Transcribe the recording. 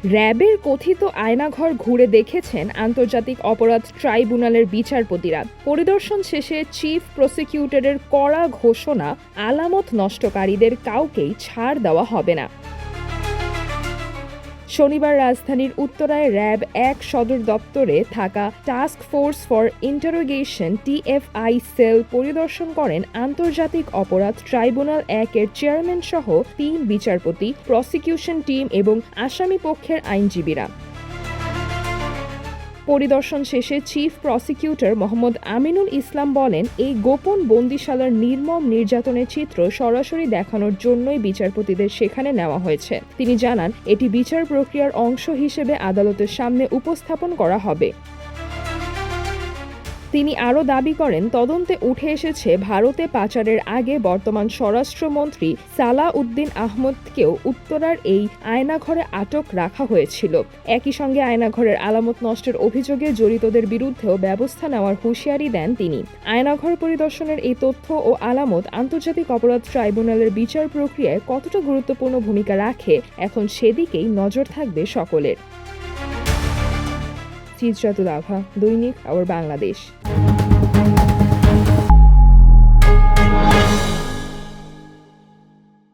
র্যাবের কথিত আয়নাঘর ঘুরে দেখেছেন আন্তর্জাতিক অপরাধ ট্রাইব্যুনালের বিচারপতিরা। পরিদর্শন শেষে চিফ প্রসিকিউটরের কড়া ঘোষণা, আলামত নষ্টকারীদের কাউকেই ছাড় দেওয়া হবে না। শনিবার রাজধানীর উত্তরায় র্যাব ১ সদর দপ্তরে থাকা task force for interrogation TFI cell পরিদর্শন করেন আন্তর্জাতিক অপরাধ ট্রাইব্যুনাল ১-এর চেয়ারম্যান সহ ৩ বিচারপতি, প্রসিকিউশন টিম এবং আসামি পক্ষের আইনজীবীরা। পরিদর্শন শেষে চিফ প্রসিকিউটর মোহাম্মদ আমিনুল ইসলাম বলেন, এই গোপন বন্দিশালার নির্মম নির্যাতনের চিত্র সরাসরি দেখানোর জন্যই বিচারপতিদের সেখানে নেওয়া হয়েছে। তিনি জানান, এটি বিচার প্রক্রিয়ার অংশ হিসেবে আদালতের সামনে উপস্থাপন করা হবে। তিনি আরও দাবি করেন, তদন্তে উঠে এসেছে ভারতে পাচারের আগে বর্তমান স্বরাষ্ট্রমন্ত্রী সালাউদ্দিন আহমদকেও উত্তরার এই আয়নাঘরে আটক রাখা হয়েছিল। একই সঙ্গে আয়নাঘরের আলামত নষ্টের অভিযোগে জড়িতদের বিরুদ্ধেও ব্যবস্থা নেওয়ার হুঁশিয়ারি দেন তিনি। আয়নাঘর পরিদর্শনের এই তথ্য ও আলামত আন্তর্জাতিক অপরাধ ট্রাইব্যুনালের বিচার প্রক্রিয়ায় কতটা গুরুত্বপূর্ণ ভূমিকা রাখে, এখন সেদিকেই নজর থাকবে সকলের। চিত্রাতুল আভা, দৈনিক আওয়ার বাংলাদেশ।